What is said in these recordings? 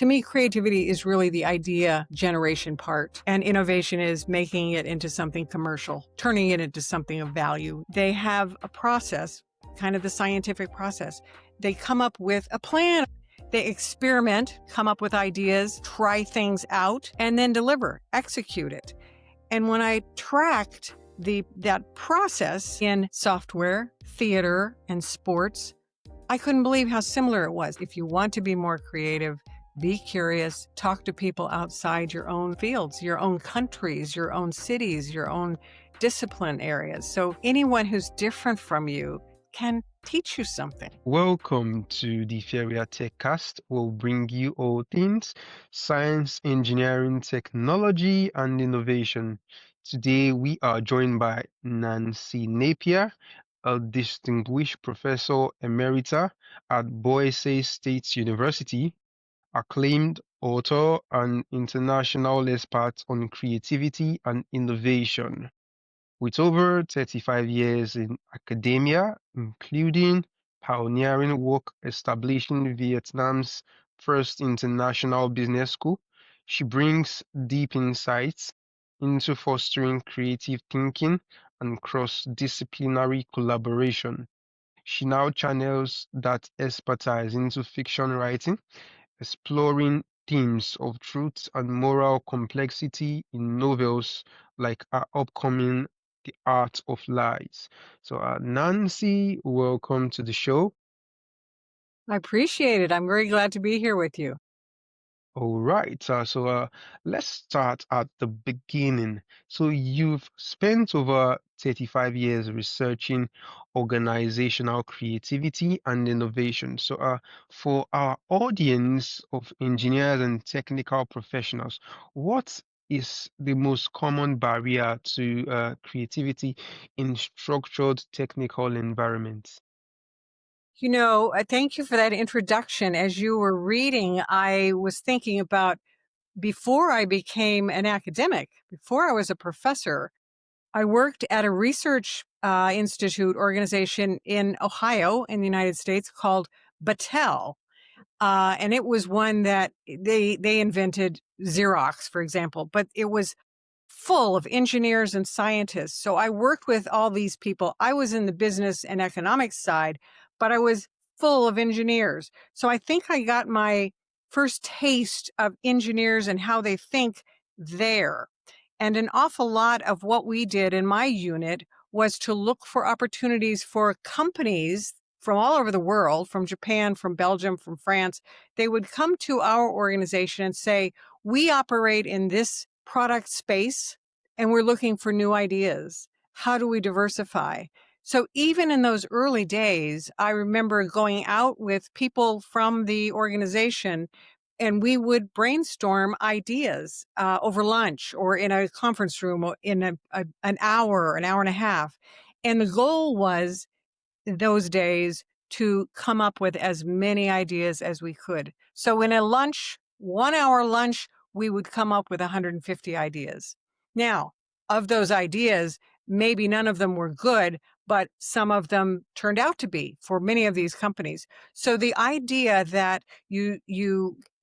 To me, creativity is really the idea generation part, and innovation is making it into something commercial, turning it into something of value. They have a process, kind of the scientific process. They come up with a plan. They experiment, come up with ideas, try things out, and then deliver, execute it. And when I tracked that process in software, theater, and sports, I couldn't believe how similar it was. If you want to be more creative, be curious, talk to people outside your own fields, your own countries, your own cities, your own discipline areas. So anyone who's different from you can teach you something. Welcome to the Feria TechCast. We'll bring you all things science, engineering, technology, and innovation. Today, we are joined by Nancy Napier, a distinguished professor emerita at Boise State University, acclaimed author and international expert on creativity and innovation. With over 35 years in academia, including pioneering work establishing Vietnam's first international business school, she brings deep insights into fostering creative thinking and cross-disciplinary collaboration. She now channels that expertise into fiction writing, exploring themes of truth and moral complexity in novels like our upcoming The Art of Lies. So, Nancy, welcome to the show. I appreciate it. I'm very glad to be here with you. All right, let's start at the beginning. So, you've spent over 35 years researching organizational creativity and innovation. So, for our audience of engineers and technical professionals, what is the most common barrier to creativity in structured technical environments? Thank you for that introduction. As you were reading, I was thinking about before I became an academic, before I was a professor, I worked at a research institute organization in Ohio in the United States called Battelle. And it was one that they invented Xerox, for example, but it was full of engineers and scientists. So I worked with all these people. I was in the business and economics side, but I was full of engineers. So I think I got my first taste of engineers and how they think there. And an awful lot of what we did in my unit was to look for opportunities for companies from all over the world, from Japan, from Belgium, from France. They would come to our organization and say, we operate in this product space and we're looking for new ideas. How do we diversify? So even in those early days, I remember going out with people from the organization and we would brainstorm ideas over lunch or in a conference room or in an hour and a half. And the goal was those days to come up with as many ideas as we could. So in a lunch, 1 hour lunch, we would come up with 150 ideas. Now, of those ideas, maybe none of them were good, but some of them turned out to be for many of these companies. So the idea that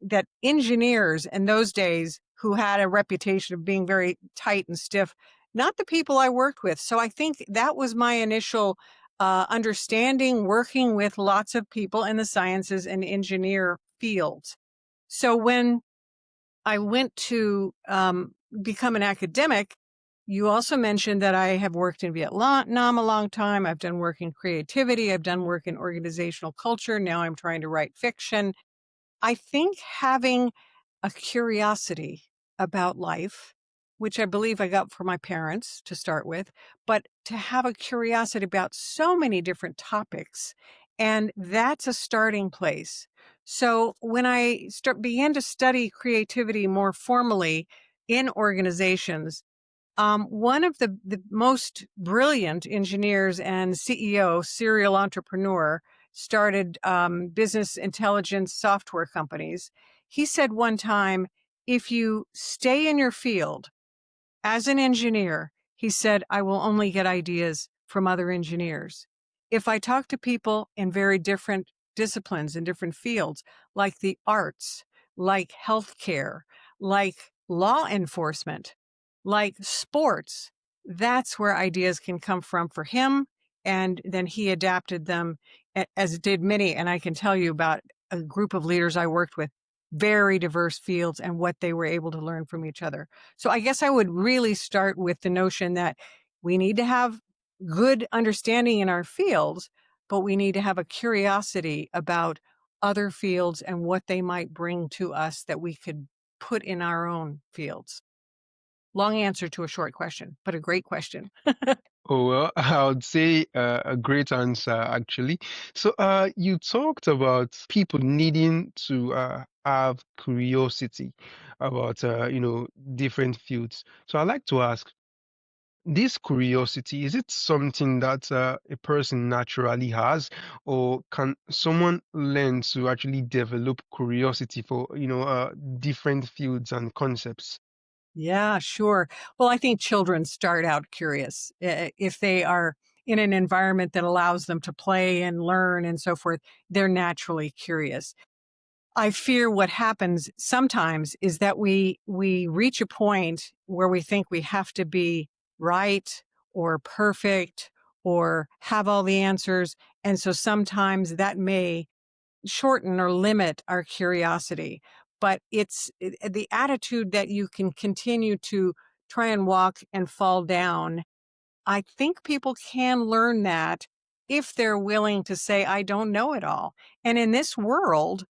that engineers in those days who had a reputation of being very tight and stiff, not the people I worked with. So I think that was my initial understanding, working with lots of people in the sciences and engineer fields. So when I went to become an academic, you also mentioned that I have worked in Vietnam a long time. I've done work in creativity. I've done work in organizational culture. Now I'm trying to write fiction. I think having a curiosity about life, which I believe I got from my parents to start with, but to have a curiosity about so many different topics. And that's a starting place. So when I began to study creativity more formally in organizations, one of the most brilliant engineers and CEO, serial entrepreneur, started business intelligence software companies. He said one time, if you stay in your field as an engineer, he said, I will only get ideas from other engineers. If I talk to people in very different disciplines in different fields, like the arts, like healthcare, like law enforcement, like sports. That's where ideas can come from for him. And then he adapted them, as did many. And I can tell you about a group of leaders I worked with, very diverse fields, and what they were able to learn from each other. So I guess I would really start with the notion that we need to have good understanding in our fields, but we need to have a curiosity about other fields and what they might bring to us that we could put in our own fields. Long answer to a short question, but a great question. Oh, well, I would say a great answer, actually. So, you talked about people needing to have curiosity about, different fields. So, I'd like to ask, this curiosity, is it something that a person naturally has, or can someone learn to actually develop curiosity for, different fields and concepts? Yeah, sure. Well, I think children start out curious. If they are in an environment that allows them to play and learn and so forth, they're naturally curious. I fear what happens sometimes is that we reach a point where we think we have to be right or perfect or have all the answers, and so sometimes that may shorten or limit our curiosity. But the attitude that you can continue to try and walk and fall down. I think people can learn that if they're willing to say, I don't know it all. And in this world,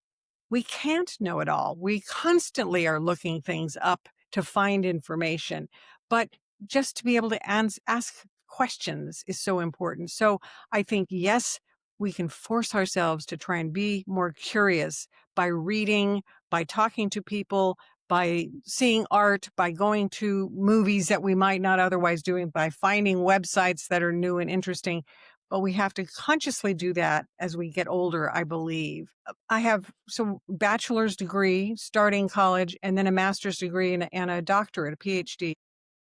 we can't know it all. We constantly are looking things up to find information, but just to be able to ask questions is so important. So I think, yes, we can force ourselves to try and be more curious by reading, by talking to people, by seeing art, by going to movies that we might not otherwise doing, by finding websites that are new and interesting. But we have to consciously do that as we get older, I believe. I have some bachelor's degree starting college and then a master's degree and a doctorate, a PhD.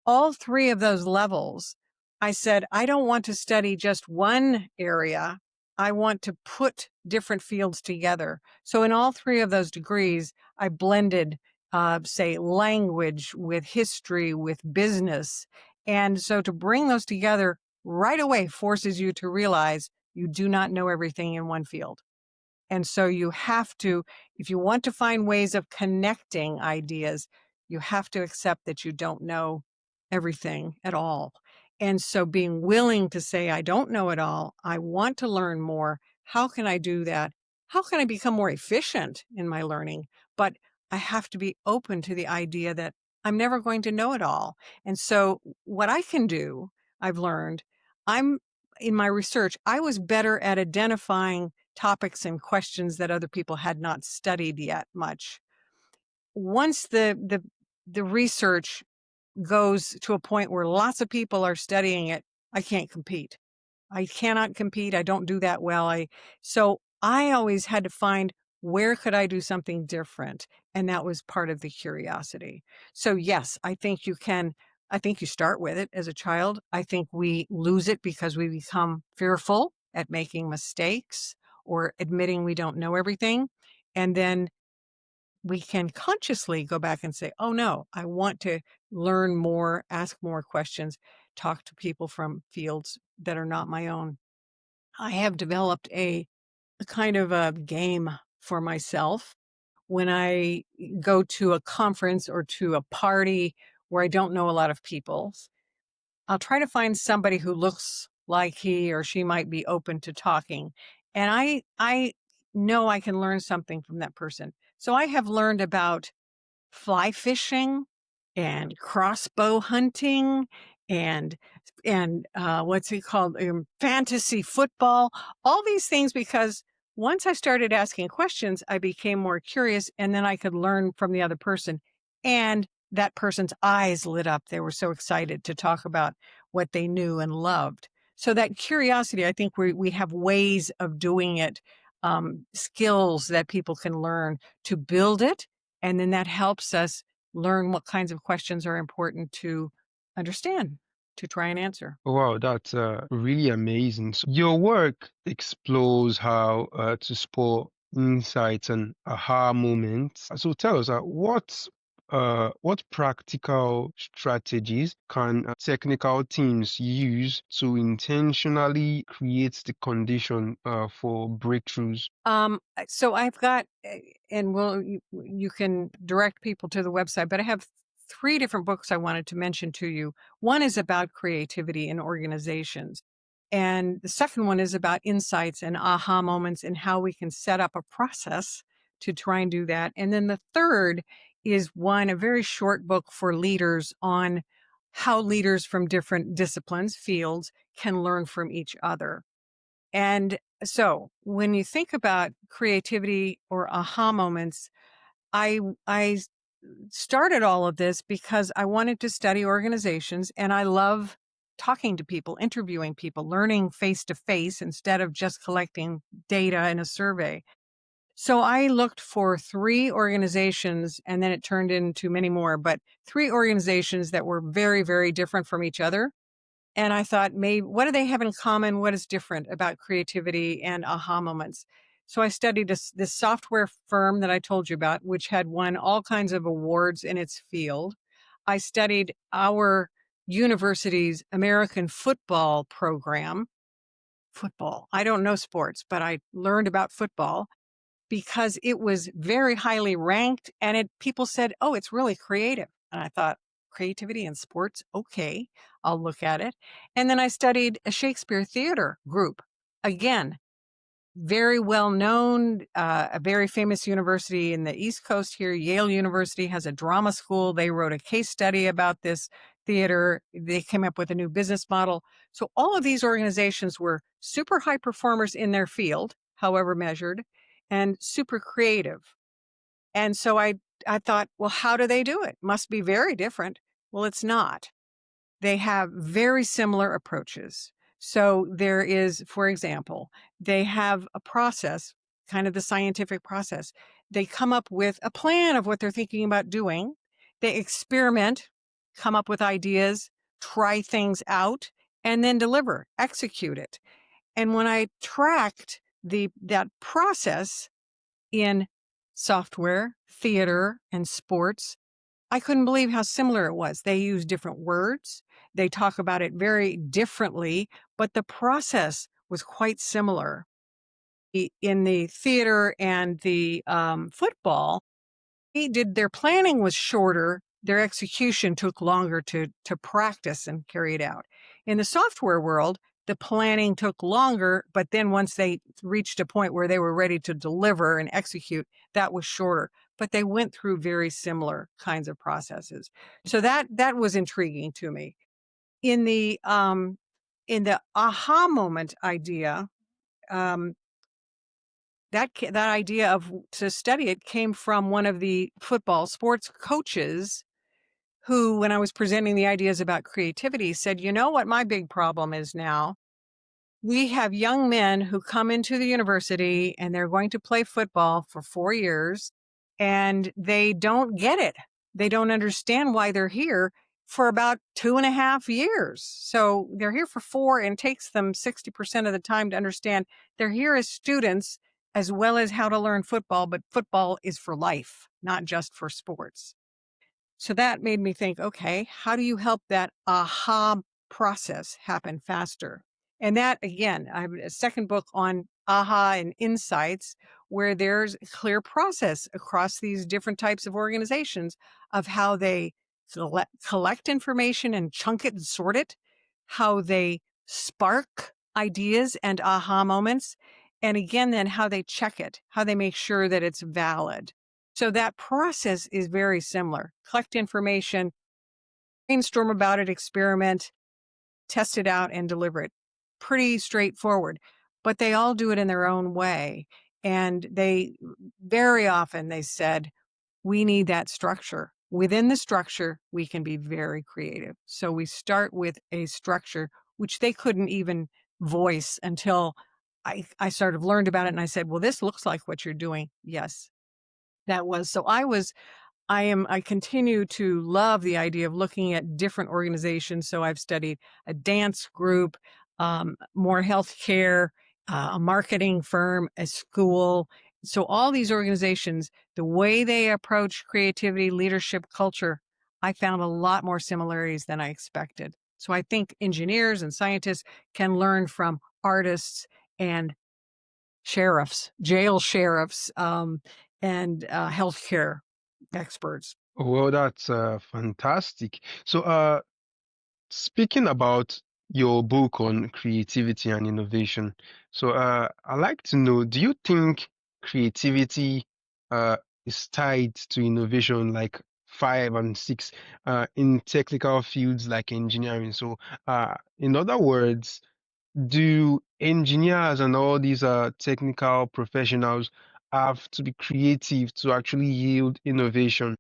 All three of those levels, I said, I don't want to study just one area. I want to put different fields together. So in all three of those degrees, I blended, say, language with history, with business. And so to bring those together right away forces you to realize you do not know everything in one field. And so you have to, if you want to find ways of connecting ideas, you have to accept that you don't know everything at all. And so being willing to say, I don't know it all, I want to learn more. How can I do that? How can I become more efficient in my learning? But I have to be open to the idea that I'm never going to know it all. And so what I can do, I've learned, I'm in my research, I was better at identifying topics and questions that other people had not studied yet much. Once the research goes to a point where lots of people are studying it, I can't compete. I cannot compete. I don't do that well. So I always had to find where could I do something different? And that was part of the curiosity. So yes, I think you start with it as a child. I think we lose it because we become fearful at making mistakes or admitting we don't know everything. And then we can consciously go back and say, oh no, I want to learn more, ask more questions, talk to people from fields that are not my own. I have developed a kind of a game for myself when I go to a conference or to a party where I don't know a lot of people. I'll try to find somebody who looks like he or she might be open to talking. And I know I can learn something from that person. So I have learned about fly fishing and crossbow hunting and what's it called? Fantasy football, all these things, because once I started asking questions, I became more curious and then I could learn from the other person. And that person's eyes lit up. They were so excited to talk about what they knew and loved. So that curiosity, I think we have ways of doing it, skills that people can learn to build it, and then that helps us learn what kinds of questions are important to understand, to try and answer. Wow, that's really amazing. So your work explores how to spot insights and aha moments. So tell us, what practical strategies can technical teams use to intentionally create the condition for breakthroughs? So I've got, and you can direct people to the website, but I have three different books I wanted to mention to you. One is about creativity in organizations, and the second one is about insights and aha moments and how we can set up a process to try and do that. And then the third is a very short book for leaders on how leaders from different disciplines, fields, can learn from each other. And so when you think about creativity or aha moments, I started all of this because I wanted to study organizations and I love talking to people, interviewing people, learning face to face instead of just collecting data in a survey. So I looked for three organizations and then it turned into many more, but three organizations that were very, very different from each other. And I thought, maybe what do they have in common? What is different about creativity and aha moments? So I studied this software firm that I told you about, which had won all kinds of awards in its field. I studied our university's American football program. Football. I don't know sports, but I learned about football because it was very highly ranked and people said, "Oh, it's really creative." And I thought, "Creativity in sports? Okay, I'll look at it." And then I studied a Shakespeare theater group. Again, very well known, a very famous university in the East Coast here, Yale University has a drama school. They wrote a case study about this theater. They came up with a new business model. So all of these organizations were super high performers in their field, however measured, and super creative. And so I thought, well, how do they do it? Must be very different. Well, it's not. They have very similar approaches. So there is, for example, they have a process, kind of the scientific process. They come up with a plan of what they're thinking about doing. They experiment, come up with ideas, try things out, and then deliver, execute it. And when I tracked that process in software, theater, and sports, I couldn't believe how similar it was. They use different words. They talk about it very differently, but the process was quite similar. In the theater and the football, their planning was shorter. Their execution took longer to practice and carry it out. In the software world, the planning took longer, but then once they reached a point where they were ready to deliver and execute, that was shorter. But they went through very similar kinds of processes. So that was intriguing to me. In the aha moment idea, um, that idea of to study it came from one of the football sports coaches who, when I was presenting the ideas about creativity, said, "You know what my big problem is now? We have young men who come into the university and they're going to play football for 4 years and they don't get it. They don't understand why they're here for about 2.5 years. So they're here for four and it takes them 60% of the time to understand they're here as students as well as how to learn football, but football is for life, not just for sports." So that made me think, okay, how do you help that aha process happen faster? And that, again, I have a second book on aha and insights where there's a clear process across these different types of organizations of how they collect information and chunk it and sort it, how they spark ideas and aha moments, and again, then how they check it, how they make sure that it's valid. So that process is very similar. Collect information, brainstorm about it, experiment, test it out, and deliver it. Pretty straightforward, but they all do it in their own way. And they very often they said, we need that structure. Within the structure, we can be very creative. So we start with a structure, which they couldn't even voice until I sort of learned about it. And I said, well, this looks like what you're doing. Yes, that was. So I continue to love the idea of looking at different organizations. So I've studied a dance group, more healthcare, a marketing firm, a school, So all these organizations, the way they approach creativity, leadership, culture, I found a lot more similarities than I expected. So I think engineers and scientists can learn from artists and sheriffs, jail sheriffs, and healthcare experts. Well, that's fantastic. So, speaking about your book on creativity and innovation, so I'd like to know, do you think creativity uh, is tied to innovation like 5 and 6 in technical fields like engineering? So, in other words, do engineers and all these technical professionals have to be creative to actually yield innovation?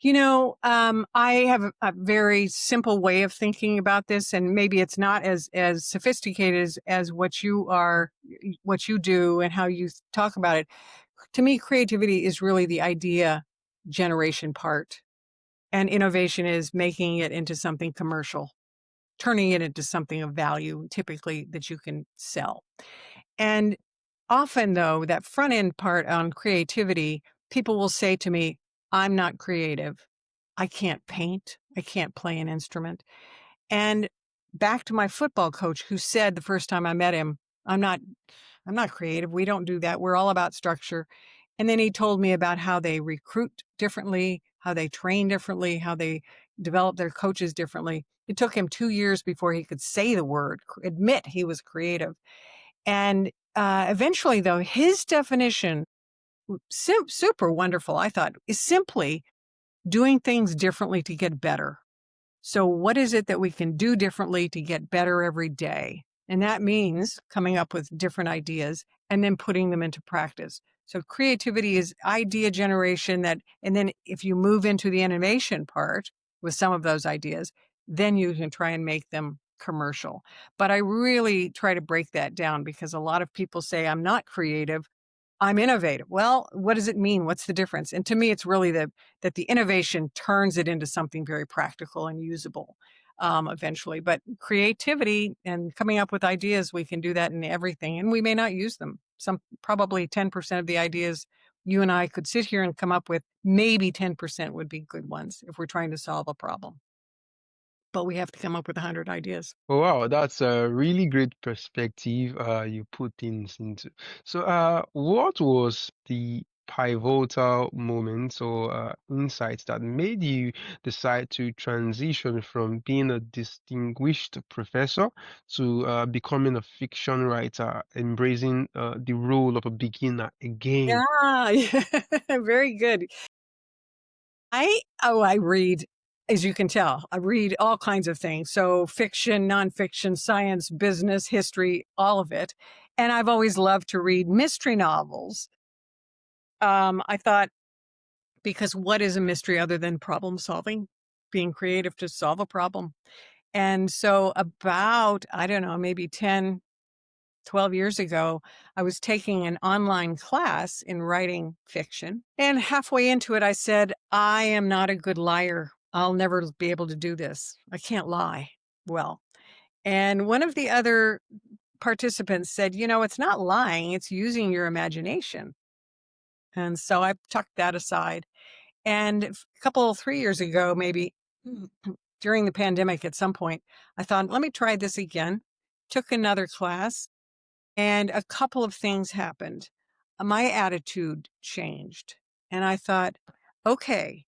I have a very simple way of thinking about this, and maybe it's not as sophisticated as what you do, and how you talk about it. To me, creativity is really the idea generation part, and innovation is making it into something commercial, turning it into something of value, typically that you can sell. And often, though, that front end part on creativity, people will say to me, I'm not creative. I can't paint. I can't play an instrument. And back to my football coach who said the first time I met him, I'm not I'm not creative. We don't do that. We're all about structure. And then he told me about how they recruit differently, how they train differently, how they develop their coaches differently. It took him 2 years before he could say the word, admit he was creative. And eventually, though, his definition, super wonderful, I thought, is simply doing things differently to get better. So, what is it that we can do differently to get better every day? And that means coming up with different ideas and then putting them into practice. So, creativity is idea generation and then if you move into the innovation part with some of those ideas, then you can try and make them commercial. But I really try to break that down because a lot of people say, I'm not creative. I'm innovative. Well, what does it mean? What's the difference? And to me, it's really that the innovation turns it into something very practical and usable eventually. But creativity and coming up with ideas, we can do that in everything, and we may not use them. Some probably 10% of the ideas you and I could sit here and come up with, maybe 10% would be good ones if we're trying to solve a problem. But we have to come up with 100 ideas. Oh, wow, that's a really great perspective you put things into. So, what was the pivotal moment or insights that made you decide to transition from being a distinguished professor to becoming a fiction writer, embracing the role of a beginner again? Yeah, very good. I read, as you can tell, I read all kinds of things. So fiction, nonfiction, science, business, history, all of it. And I've always loved to read mystery novels. I thought, because what is a mystery other than problem solving? Being creative to solve a problem. And so about, I don't know, maybe 10, 12 years ago, I was taking an online class in writing fiction. And halfway into it, I said, I am not a good liar. I'll never be able to do this. I can't lie well. And one of the other participants said, it's not lying, it's using your imagination. And so I tucked that aside. And a couple, 3 years ago, maybe during the pandemic at some point, I thought, let me try this again. Took another class and a couple of things happened. My attitude changed. And I thought, okay,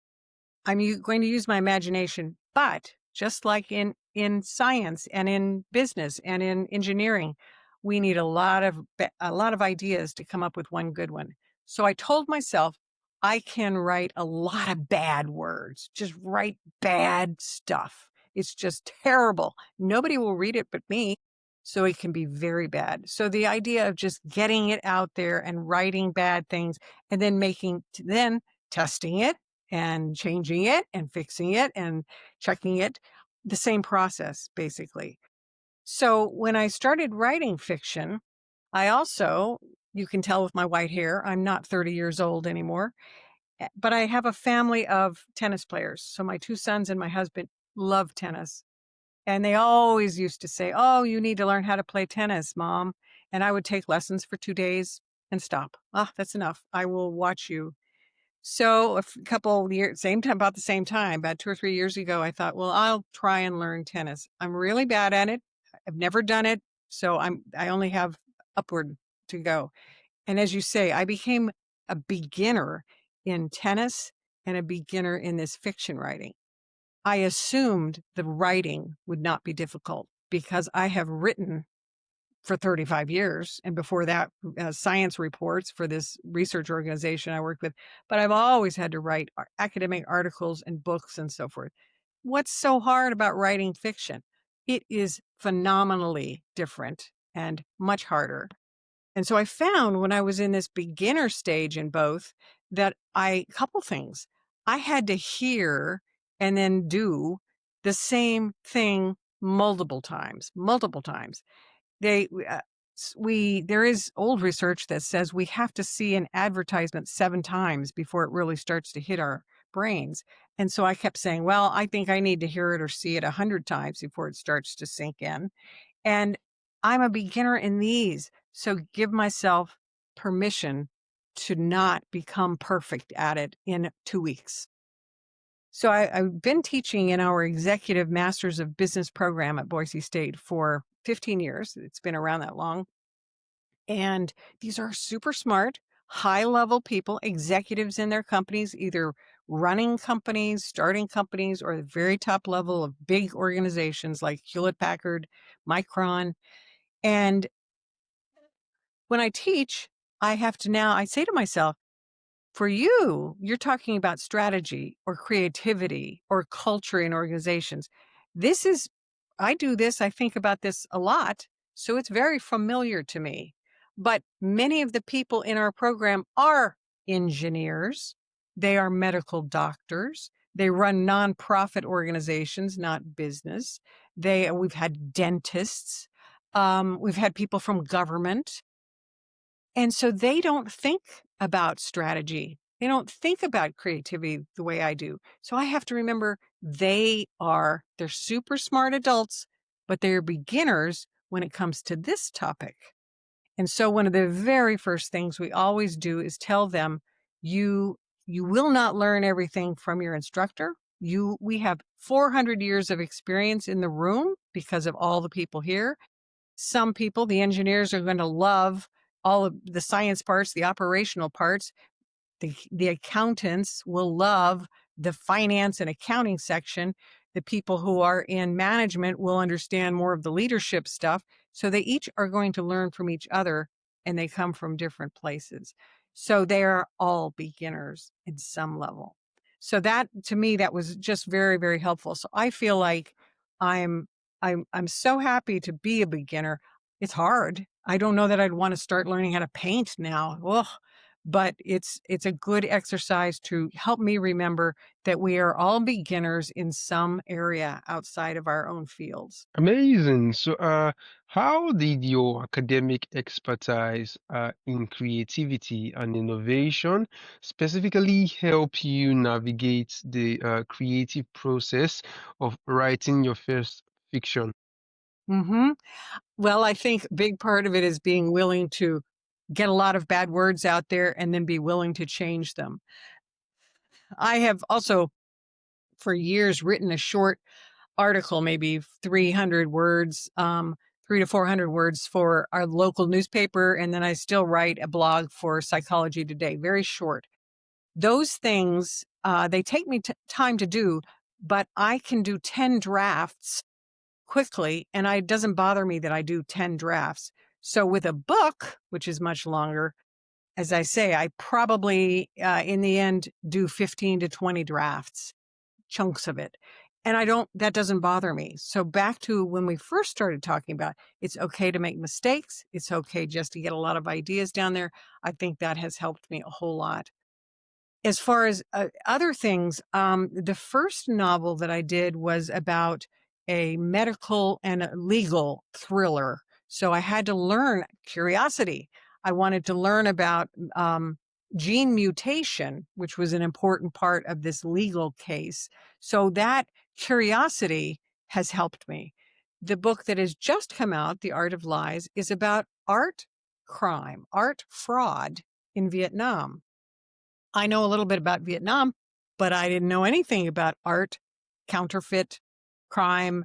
going to use my imagination, but just like in science and in business and in engineering, we need a lot of ideas to come up with one good one. So I told myself I can write a lot of bad words, just write bad stuff. It's just terrible. Nobody will read it but me. So it can be very bad. So the idea of just getting it out there and writing bad things and then testing it and changing it and fixing it and checking it, the same process, basically. So when I started writing fiction, I also, you can tell with my white hair, I'm not 30 years old anymore, but I have a family of tennis players. So my two sons and my husband love tennis. And they always used to say, oh, you need to learn how to play tennis, Mom. And I would take lessons for 2 days. and stop. Ah, that's enough. I will watch you. So couple years, same time, about the same time, about 2 or 3 years ago, I thought, well, I'll try and learn tennis. I'm really bad at it. I've never done it. So I only have upward to go. And as you say, I became a beginner in tennis and a beginner in this fiction writing. I assumed the writing would not be difficult because I have written for 35 years. And before that, science reports for this research organization I work with. But I've always had to write academic articles and books and so forth. What's so hard about writing fiction? It is phenomenally different and much harder. And so I found when I was in this beginner stage in both that couple things. I had to hear and then do the same thing multiple times, multiple times. There is old research that says we have to see an advertisement 7 times before it really starts to hit our brains. And so I kept saying, well, I think I need to hear it or see it 100 times before it starts to sink in. And I'm a beginner in these. So give myself permission to not become perfect at it in 2 weeks. So I've been teaching in our Executive Masters of Business program at Boise State for 15 years. It's been around that long. And these are super smart, high level people, executives in their companies, either running companies, starting companies, or the very top level of big organizations like Hewlett Packard, Micron. And when I teach, I say to myself, for you, you're talking about strategy or creativity or culture in organizations. This is, I do this, I think about this a lot, so it's very familiar to me. But many of the people in our program are engineers, they are medical doctors, they run nonprofit organizations, not business. We've had dentists, we've had people from government. And so they don't think about strategy. They don't think about creativity the way I do. So I have to remember they're super smart adults, but they're beginners when it comes to this topic. And so one of the very first things we always do is tell them, you will not learn everything from your instructor. We have 400 years of experience in the room because of all the people here. Some people, the engineers, are going to love all of the science parts, the operational parts. The accountants will love the finance and accounting section. The people who are in management will understand more of the leadership stuff. So they each are going to learn from each other, and they come from different places. So they are all beginners in some level. So that, to me, that was just very, very helpful. So I feel like I'm I'm so happy to be a beginner. It's hard. I don't know that I'd want to start learning how to paint now. Ugh. But it's a good exercise to help me remember that we are all beginners in some area outside of our own fields. Amazing. So, how did your academic expertise in creativity and innovation specifically help you navigate the creative process of writing your first fiction? Hmm. Well, I think a big part of it is being willing to get a lot of bad words out there and then be willing to change them. I have also for years written a short article, maybe 300 words, 300 to 400 words for our local newspaper. And then I still write a blog for Psychology Today, very short. Those things, they take me time to do, but I can do 10 drafts quickly, and it doesn't bother me that I do 10 drafts. So with a book, which is much longer, as I say, I probably, in the end, do 15 to 20 drafts, chunks of it. And that doesn't bother me. So back to when we first started talking about it's okay to make mistakes. It's okay just to get a lot of ideas down there. I think that has helped me a whole lot. As far as other things, the first novel that I did was about a medical and a legal thriller. So I had to learn curiosity. I wanted to learn about gene mutation, which was an important part of this legal case. So that curiosity has helped me. The book that has just come out, The Art of Lies, is about art, crime, art fraud in Vietnam. I know a little bit about Vietnam, but I didn't know anything about art, counterfeit crime,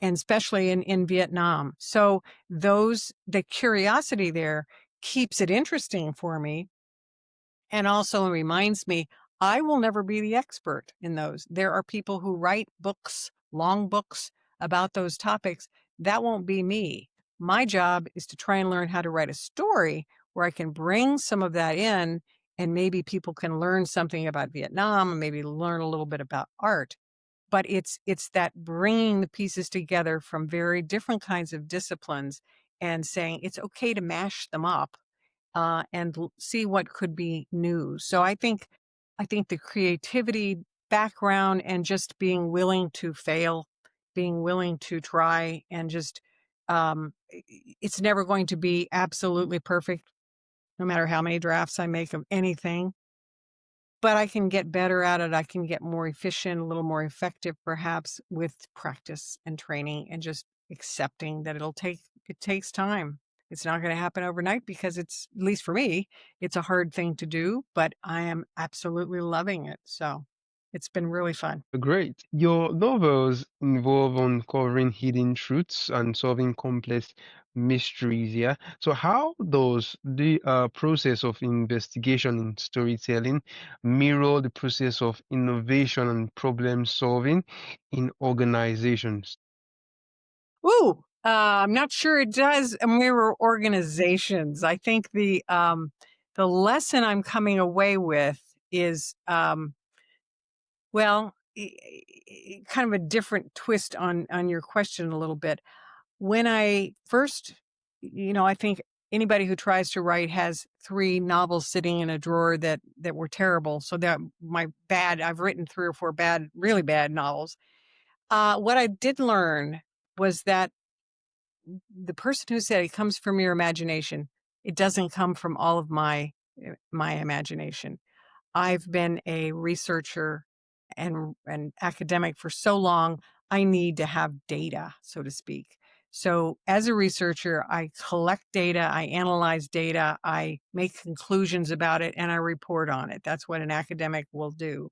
and especially in Vietnam. So the curiosity there keeps it interesting for me and also reminds me I will never be the expert in those. There are people who write books, long books about those topics. That won't be me. My job is to try and learn how to write a story where I can bring some of that in and maybe people can learn something about Vietnam and maybe learn a little bit about art. But it's that bringing the pieces together from very different kinds of disciplines and saying it's okay to mash them up and see what could be new. So I think the creativity background and just being willing to fail, being willing to try, and just it's never going to be absolutely perfect, no matter how many drafts I make of anything. But I can get better at it. I can get more efficient, a little more effective, perhaps with practice and training, and just accepting that it takes time. It's not going to happen overnight because it's, at least for me, it's a hard thing to do, but I am absolutely loving it. So it's been really fun. Great. Your novels involve uncovering hidden truths and solving complex mysteries, yeah? So how does the process of investigation in storytelling mirror the process of innovation and problem solving in organizations? Ooh, I'm not sure it does mirror organizations. I think the lesson I'm coming away with is well, kind of a different twist on your question a little bit. When I first, I think anybody who tries to write has 3 novels sitting in a drawer that were terrible. So that I've written 3 or 4 bad, really bad novels. What I did learn was that the person who said it comes from your imagination, it doesn't come from all of my imagination. I've been a researcher and academic for so long, I need to have data, so to speak. So as a researcher, I collect data, I analyze data, I make conclusions about it, and I report on it. That's what an academic will do.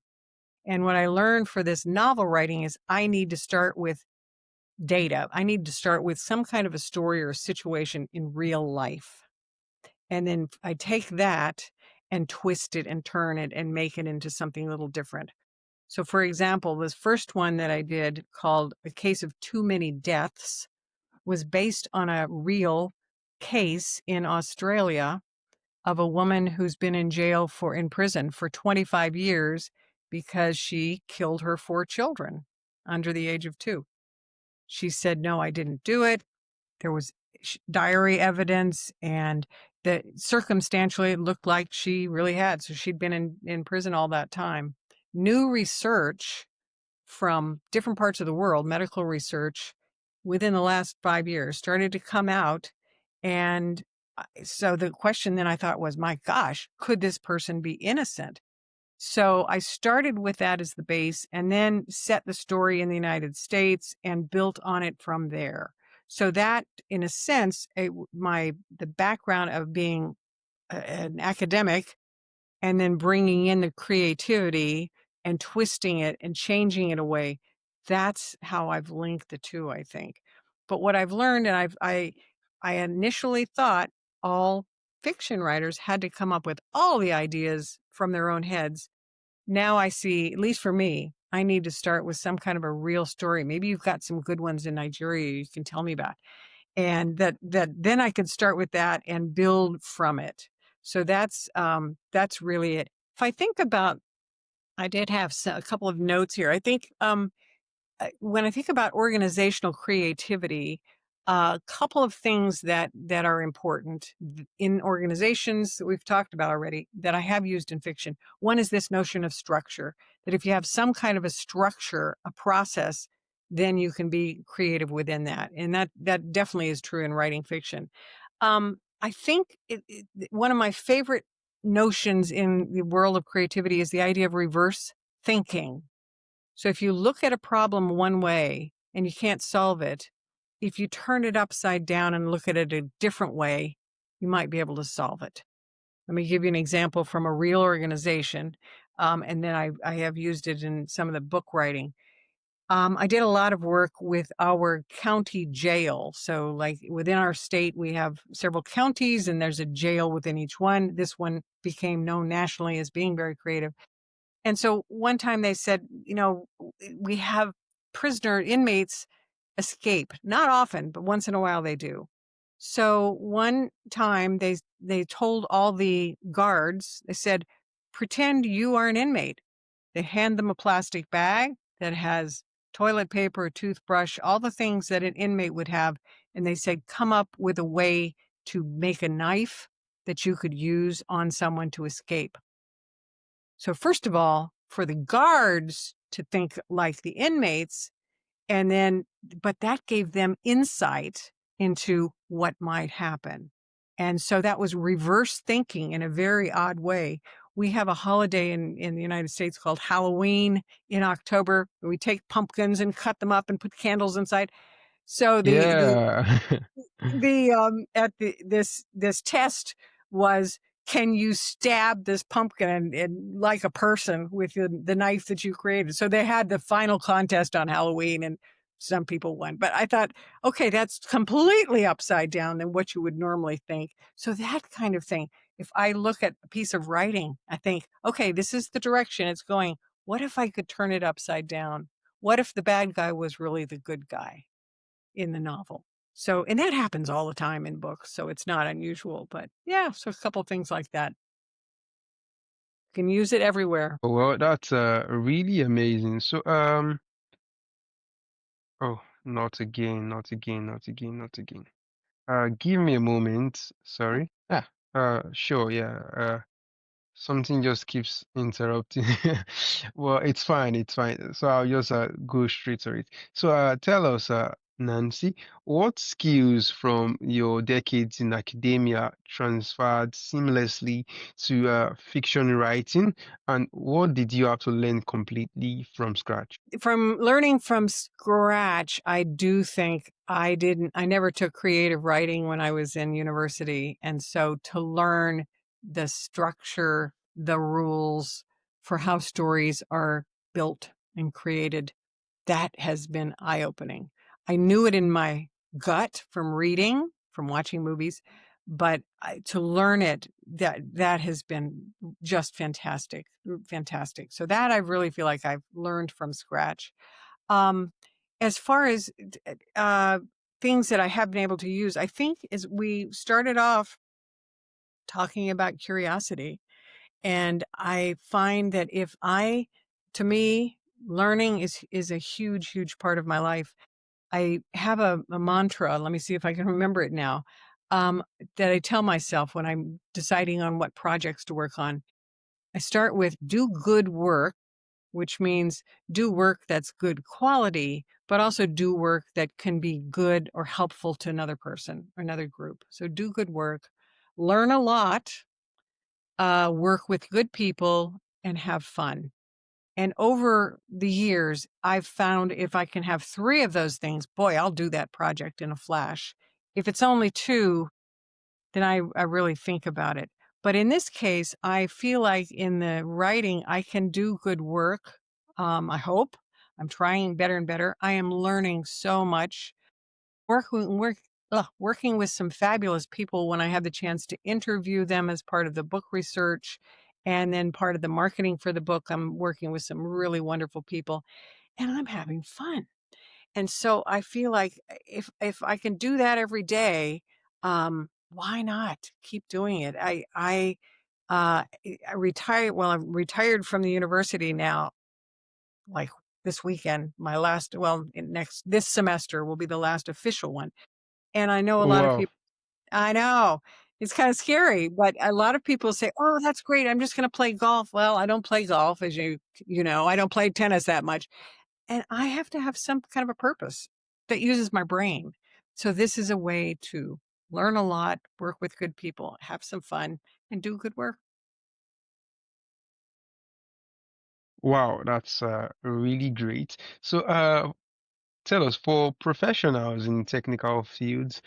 And what I learned for this novel writing is I need to start with data. I need to start with some kind of a story or a situation in real life. And then I take that and twist it and turn it and make it into something a little different. So, for example, this first one that I did called A Case of Too Many Deaths was based on a real case in Australia of a woman who's been in prison for 25 years because she killed her 4 children under the age of 2. She said, "No, I didn't do it." There was diary evidence, and that circumstantially it looked like she really had. So she'd been in prison all that time. New research from different parts of the world, medical research, within the last 5 years started to come out. And so the question then I thought was, my gosh, could this person be innocent? So I started with that as the base and then set the story in the United States and built on it from there. So that, in a sense, the background of being an academic and then bringing in the creativity and twisting it and changing it away, that's how I've linked the two, I think. But what I've learned, and I initially thought all fiction writers had to come up with all the ideas from their own heads. Now I see, at least for me, I need to start with some kind of a real story. Maybe you've got some good ones in Nigeria you can tell me about. And that then I can start with that and build from it. So that's really it. If I think about, I did have a couple of notes here. I think when I think about organizational creativity, a couple of things that are important in organizations that we've talked about already that I have used in fiction. One is this notion of structure, that if you have some kind of a structure, a process, then you can be creative within that. And that definitely is true in writing fiction. I think one of my favorite notions in the world of creativity is the idea of reverse thinking. So if you look at a problem one way and you can't solve it, if you turn it upside down and look at it a different way, you might be able to solve it. Let me give you an example from a real organization, and then I have used it in some of the book writing. I did a lot of work with our county jail. So, like within our state, we have several counties, and there's a jail within each one. This one became known nationally as being very creative. And so one time they said, we have prisoner inmates escape. Not often, but once in a while they do. So one time they told all the guards, they said, pretend you are an inmate. They hand them a plastic bag that has toilet paper, a toothbrush, all the things that an inmate would have. And they said, come up with a way to make a knife that you could use on someone to escape. So first of all, for the guards to think like the inmates, and then, but that gave them insight into what might happen. And so that was reverse thinking in a very odd way. We have a holiday in the United States called Halloween in October. We take pumpkins and cut them up and put candles inside. So Yeah. at this test was, can you stab this pumpkin and like a person with the knife that you created? So they had the final contest on Halloween and some people won. But I thought, okay, that's completely upside down than what you would normally think. So that kind of thing. If I look at a piece of writing, I think, okay, this is the direction it's going. What if I could turn it upside down? What if the bad guy was really the good guy in the novel? So, and that happens all the time in books, so it's not unusual, but yeah, so a couple things like that. Can use it everywhere. Well, that's really amazing. So, oh, not again, not again, not again, not again. Give me a moment. Sorry. Sure, yeah. Something just keeps interrupting. Well, it's fine, it's fine. So I'll just go straight to it. So tell us, Nancy, what skills from your decades in academia transferred seamlessly to fiction writing, and what did you have to learn completely from scratch? From learning from scratch, I do think I never took creative writing when I was in university. And so to learn the structure, the rules for how stories are built and created, that has been eye-opening. I knew it in my gut from reading, from watching movies, but to learn it, that has been just fantastic, fantastic. So that I really feel like I've learned from scratch. Um, as far as uh, things that I have been able to use, I think is we started off talking about curiosity, and I find that to me, learning is a huge, huge part of my life. I have a mantra. Let me see if I can remember it now. Um, that I tell myself when I'm deciding on what projects to work on. I start with do good work, which means do work that's good quality, but also do work that can be good or helpful to another person or another group. So do good work, learn a lot, work with good people, and have fun. And over the years, I've found if I can have three of those things, boy, I'll do that project in a flash. If it's only two, then I really think about it. But in this case, I feel like in the writing, I can do good work. I hope. I'm trying better and better. I am learning so much. Working with some fabulous people when I have the chance to interview them as part of the book research and then part of the marketing for the book. I'm working with some really wonderful people and I'm having fun. And so I feel like if I can do that every day, why not keep doing it? I retired. Well, I'm retired from the university now. Like this weekend, my last. Well, this semester will be the last official one. And I know a lot of Wow. people. I know it's kind of scary, but a lot of people say, "Oh, that's great. I'm just going to play golf." Well, I don't play golf, as you know. I don't play tennis that much. And I have to have some kind of a purpose that uses my brain. So this is a way to learn a lot, work with good people, have some fun, and do good work. Wow, that's really great. So tell us, for professionals in technical fields,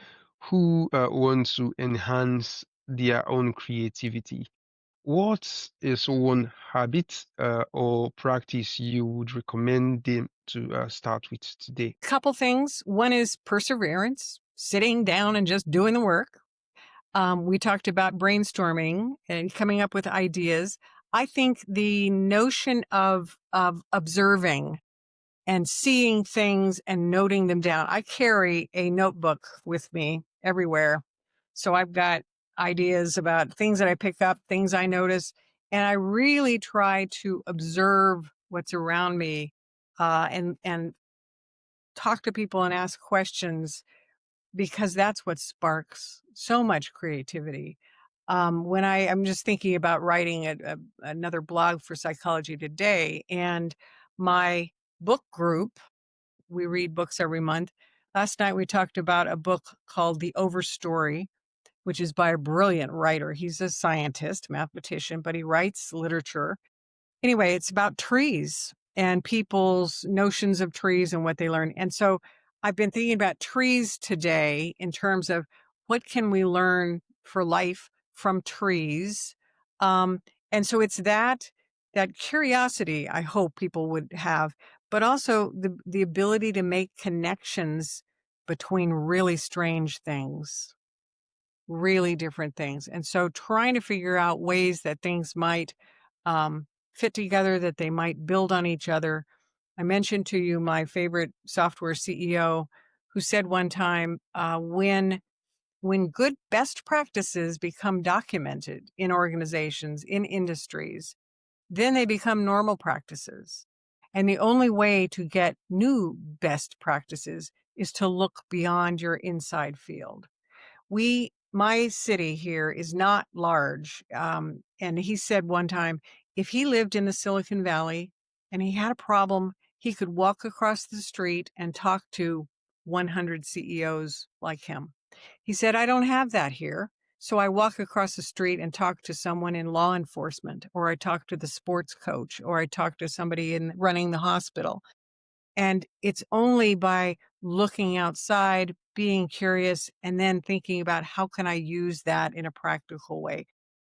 who want to enhance their own creativity. What is one habit or practice you would recommend them to start with today? Couple things. One is perseverance, sitting down and just doing the work. We talked about brainstorming and coming up with ideas. I think the notion of observing and seeing things and noting them down. I carry a notebook with me everywhere. So I've got ideas about things that I pick up, things I notice, and I really try to observe what's around me, and talk to people and ask questions because that's what sparks so much creativity. I'm just thinking about writing another blog for Psychology Today, and my book group, we read books every month. Last night we talked about a book called The Overstory, which is by a brilliant writer. He's a scientist, mathematician, but he writes literature. Anyway, it's about trees and people's notions of trees and what they learn. And so I've been thinking about trees today in terms of what can we learn for life from trees. Um, and so it's that curiosity I hope people would have, but also the ability to make connections between really strange things, really different things. And so trying to figure out ways that things might fit together, that they might build on each other. I mentioned to you my favorite software CEO who said one time, when good best practices become documented in organizations, in industries, then they become normal practices. And the only way to get new best practices is to look beyond your inside field. My city here is not large. And he said one time, if he lived in the Silicon Valley and he had a problem, he could walk across the street and talk to 100 CEOs like him. He said, I don't have that here. So I walk across the street and talk to someone in law enforcement, or I talk to the sports coach, or I talk to somebody in running the hospital. And it's only by looking outside, being curious, and then thinking about how can I use that in a practical way.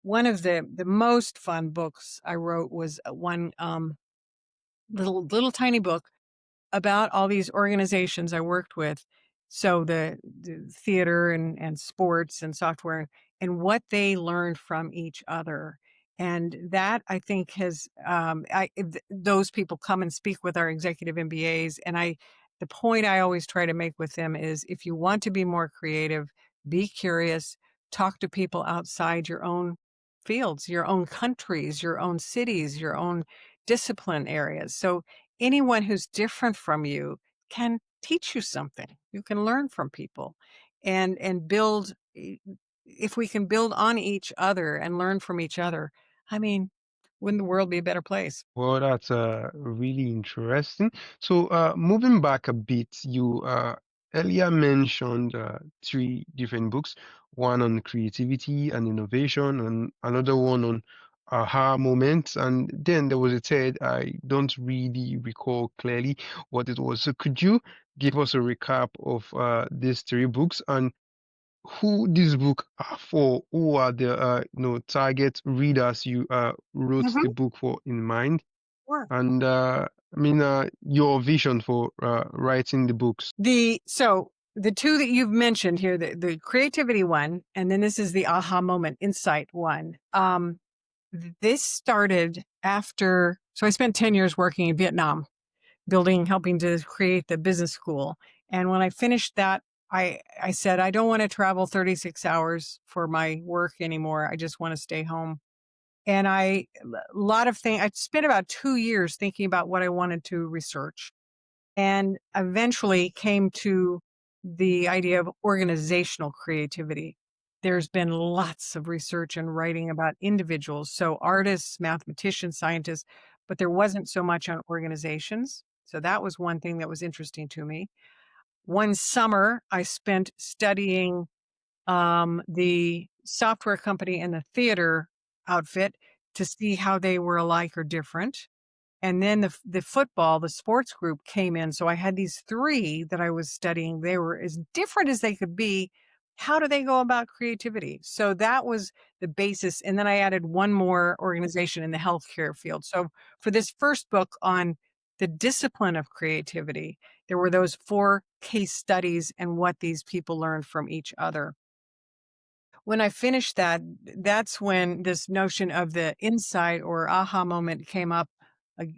One of the most fun books I wrote was one little tiny book about all these organizations I worked with. So the theater and sports and software and what they learned from each other. And that I think has, those people come and speak with our executive MBAs. And the point I always try to make with them is if you want to be more creative, be curious, talk to people outside your own fields, your own countries, your own cities, your own discipline areas. So anyone who's different from you can teach you something. You can learn from people and build. If we can build on each other and learn from each other, I mean, wouldn't the world be a better place? Well, that's really interesting. So, moving back a bit, you earlier mentioned three different books, one on creativity and innovation, and another one on aha moments, and then there was a third. I don't really recall clearly what it was. So, could you give us a recap of these three books and who this book are for? Who are the target readers you wrote the Mhm. book for in mind? Sure. And your vision for writing the books. So the two that you've mentioned here, the creativity one, and then this is the aha moment insight one. This started after, so I spent 10 years working in Vietnam, helping to create the business school. And when I finished that, I said, I don't want to travel 36 hours for my work anymore. I just want to stay home. And a lot of things, I spent about 2 years thinking about what I wanted to research and eventually came to the idea of organizational creativity. There's been lots of research and writing about individuals, so artists, mathematicians, scientists, but there wasn't so much on organizations. So that was one thing that was interesting to me. One summer, I spent studying the software company and the theater outfit to see how they were alike or different. And then the sports group came in. So I had these three that I was studying. They were as different as they could be, how do they go about creativity? So that was the basis. And then I added one more organization in the healthcare field. So for this first book on the discipline of creativity, there were those 4 case studies and what these people learned from each other. When I finished that, that's when this notion of the insight or aha moment came up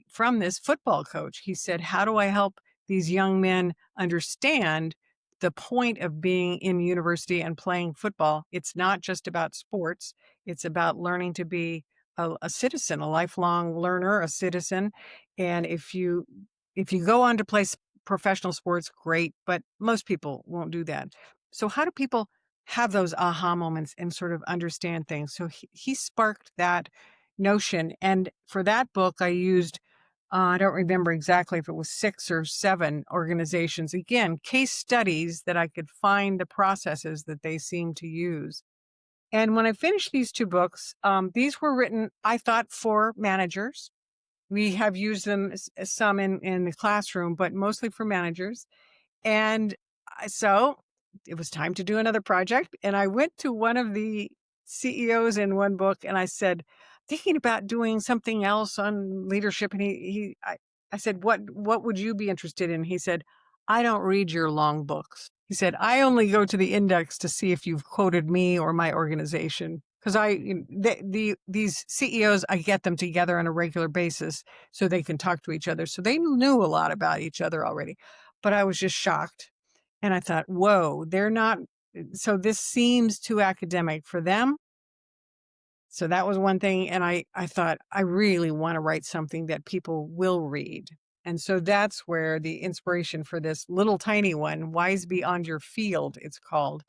from this football coach. He said, how do I help these young men understand the point of being in university and playing football? It's not just about sports, it's about learning to be a citizen, a lifelong learner, a citizen. And if you go on to play professional sports, great, but most people won't do that. So how do people have those aha moments and sort of understand things? So he sparked that notion. And for that book, I used, I don't remember exactly if it was 6 or 7 organizations, again, case studies that I could find the processes that they seem to use. And when I finished these 2 books, these were written, I thought, for managers. We have used them some in the classroom, but mostly for managers. And so it was time to do another project. And I went to one of the CEOs in one book and I said, thinking about doing something else on leadership. And I said, what would you be interested in? He said, I don't read your long books. He said, I only go to the index to see if you've quoted me or my organization. Because these CEOs, I get them together on a regular basis so they can talk to each other. So they knew a lot about each other already. But I was just shocked. And I thought, whoa, they're not. So this seems too academic for them. So that was one thing. And I thought, I really want to write something that people will read. And so that's where the inspiration for this little tiny one, Wise Beyond Your Field, it's called,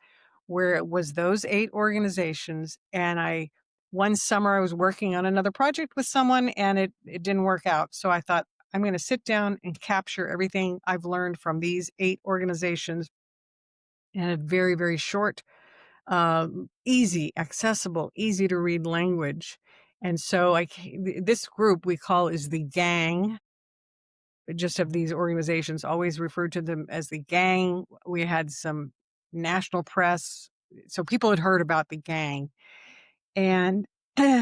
where it was those 8 organizations. And one summer I was working on another project with someone and it didn't work out. So I thought, I'm going to sit down and capture everything I've learned from these 8 organizations in a very, very short, easy, accessible, easy to read language. And so this group we call is the gang, just of these organizations, always referred to them as the gang. We had some national press, so people had heard about the gang. And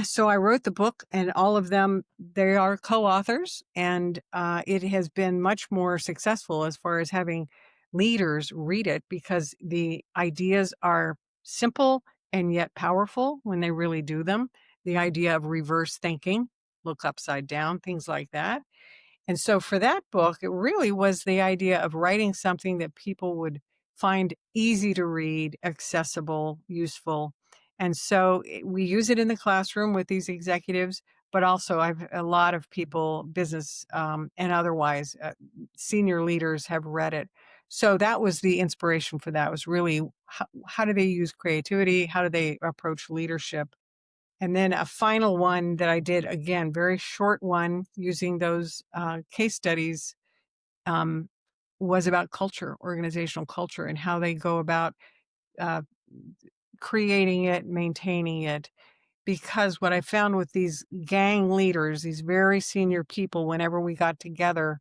so I wrote the book, and all of them, they are co-authors, and it has been much more successful as far as having leaders read it because the ideas are simple and yet powerful when they really do them. The idea of reverse thinking, look upside down, things like that. And so for that book, it really was the idea of writing something that people would find easy to read, accessible, useful. And so we use it in the classroom with these executives, but also I've a lot of people, business and otherwise, senior leaders have read it. So that was the inspiration for that, was really how do they use creativity? How do they approach leadership? And then a final one that I did, again, very short one using those case studies, um, was about culture, organizational culture, and how they go about uh, creating it, maintaining it. Because what I found with these gang leaders, these very senior people, whenever we got together,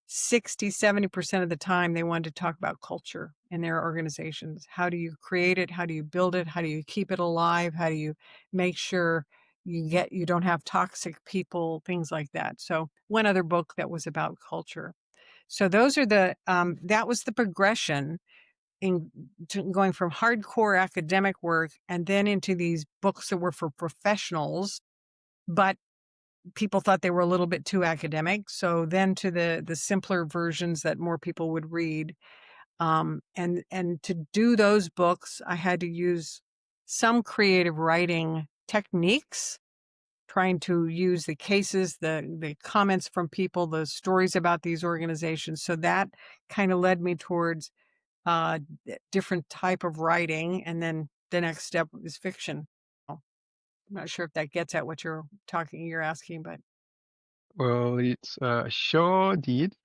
60, 70% of the time they wanted to talk about culture in their organizations. How do you create it? How do you build it? How do you keep it alive? How do you make sure you don't have toxic people, things like that. So one other book that was about culture. So those are that was the progression in going from hardcore academic work and then into these books that were for professionals, but people thought they were a little bit too academic. So then to the simpler versions that more people would read. And to do those books, I had to use some creative writing techniques, trying to use the cases, the comments from people, the stories about these organizations. So that kind of led me towards different type of writing. And then the next step is fiction. I'm not sure if that gets at what you're asking, but Well, it's sure did.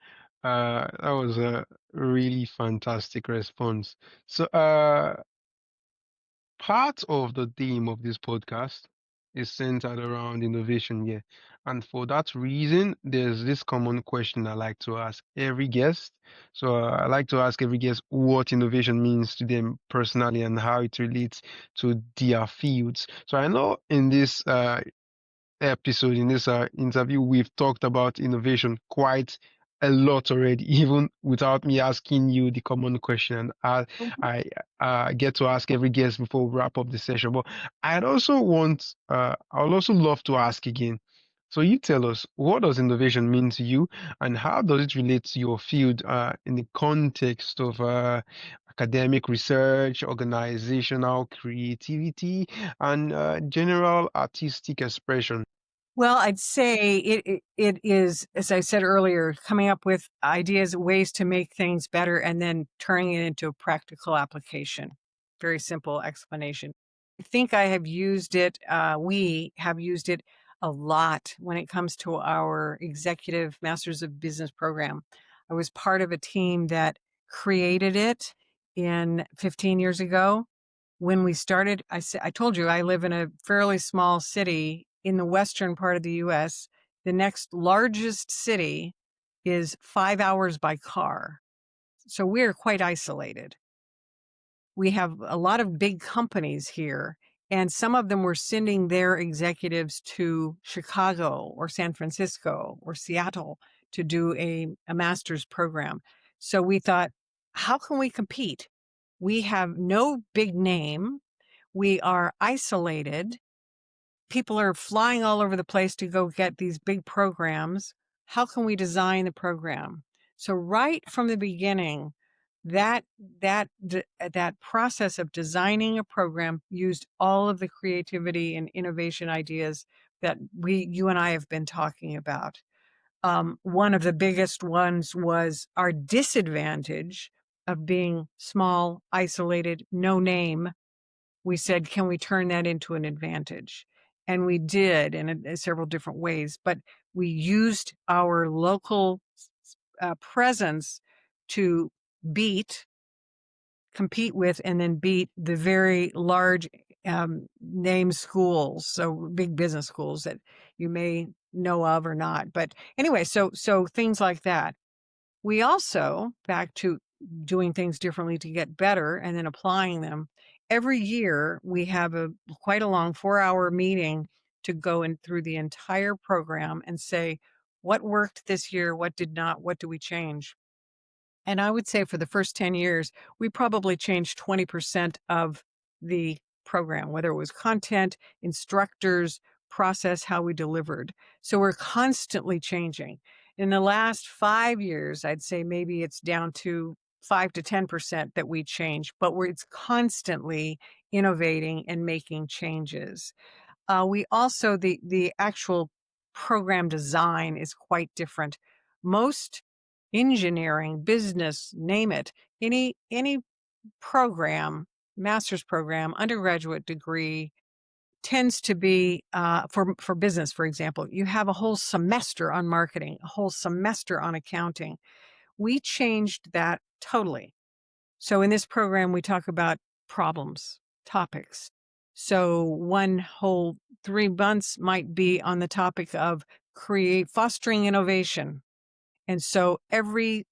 That was a really fantastic response. So, part of the theme of this podcast is centered around innovation, yeah. And for that reason, there's this common question I like to ask every guest. So I like to ask every guest what innovation means to them personally and how it relates to their fields. So I know in this episode, in this interview, we've talked about innovation quite a lot already, even without me asking you the common question. I get to ask every guest before we wrap up the session. But I would also love to ask again. So you tell us, what does innovation mean to you, and how does it relate to your field in the context of academic research, organizational creativity, and general artistic expression? Well, I'd say it is, as I said earlier, coming up with ideas, ways to make things better, and then turning it into a practical application. Very simple explanation. I think I have used it, we have used it a lot when it comes to our executive Masters of Business program. I was part of a team that created it in 15 years ago. When we started, I told you I live in a fairly small city in the western part of the US. The next largest city is 5 hours by car. So we're quite isolated. We have a lot of big companies here, and some of them were sending their executives to Chicago or San Francisco or Seattle to do a master's program. So we thought, how can we compete? We have no big name. We are isolated. People are flying all over the place to go get these big programs. How can we design the program? So right from the beginning, that process of designing a program used all of the creativity and innovation ideas that you and I have been talking about. One of the biggest ones was our disadvantage of being small, isolated, no name. We said, can we turn that into an advantage? And we did in several different ways, but we used our local presence to beat, compete with, and then beat the very large name schools, so big business schools that you may know of or not. But anyway, so things like that. We also, back to doing things differently to get better and then applying them. Every year we have quite a long 4-hour meeting to go in through the entire program and say, what worked this year? What did not? What do we change? And I would say for the first 10 years, we probably changed 20% of the program, whether it was content, instructors, process, how we delivered. So we're constantly changing. In the last 5 years, I'd say maybe it's down to 5 to 10% that we change, but it's constantly innovating and making changes. We also, the actual program design is quite different. Most engineering, business, name it, any program, master's program, undergraduate degree tends to be for business, for example. You have a whole semester on marketing, a whole semester on accounting. We changed that totally. So in this program, we talk about problems, topics. So one whole 3 months might be on the topic of fostering innovation. And so every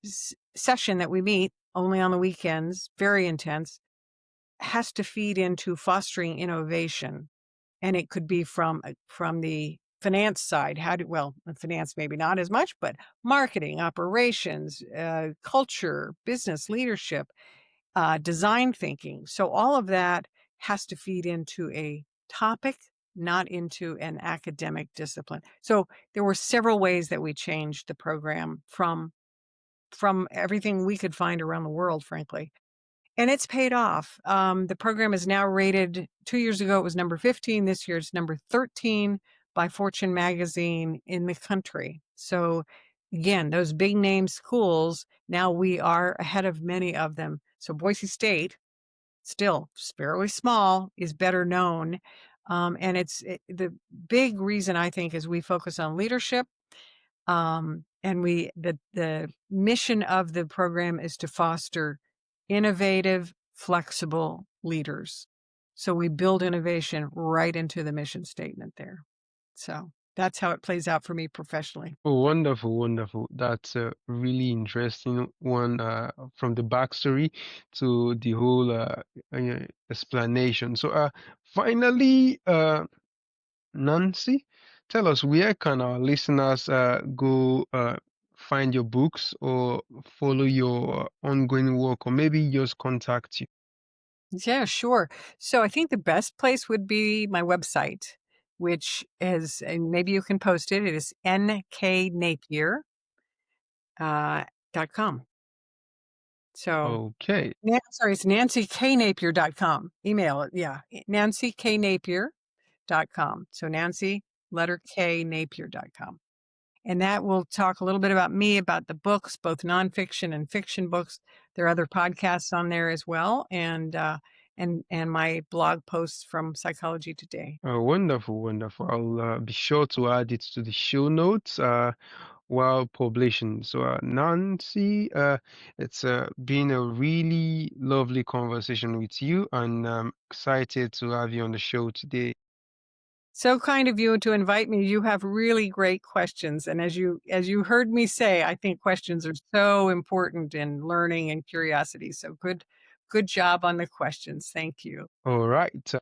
session that we meet, only on the weekends, very intense, has to feed into fostering innovation. And it could be from the finance side. Finance maybe not as much, but marketing, operations, culture, business leadership, design thinking. So all of that has to feed into a topic, not into an academic discipline. So there were several ways that we changed the program from everything we could find around the world, frankly. And it's paid off. The program is now rated, 2 years ago, it was number 15. This year it's number 13 by Fortune magazine in the country. So again, those big name schools, now we are ahead of many of them. So Boise State, still fairly small, is better known. And the big reason I think is we focus on leadership. And the mission of the program is to foster innovative, flexible leaders. So we build innovation right into the mission statement there. So That's how it plays out for me professionally. Oh, wonderful, wonderful. That's a really interesting one, from the backstory to the whole explanation. So, finally, Nancy, tell us, where can our listeners go find your books or follow your ongoing work, or maybe just contact you? Yeah, sure. So I think the best place would be my website, which is, and maybe you can post it. It is nknapier dot com. So, Okay. sorry, it's nancyknapier.com. Email it. Yeah, nancyknapier.com. So Nancy, letter K, napier.com. And that will talk a little bit about me, about the books, both nonfiction and fiction books. There are other podcasts on there as well, and my blog posts from Psychology Today. Wonderful, wonderful. I'll be sure to add it to the show notes while publishing. So, Nancy, it's been a really lovely conversation with you, and I'm excited to have you on the show today. So kind of you to invite me. You have really great questions, and as you heard me say, I think questions are so important in learning and curiosity. So good job on the questions. Thank you. All right.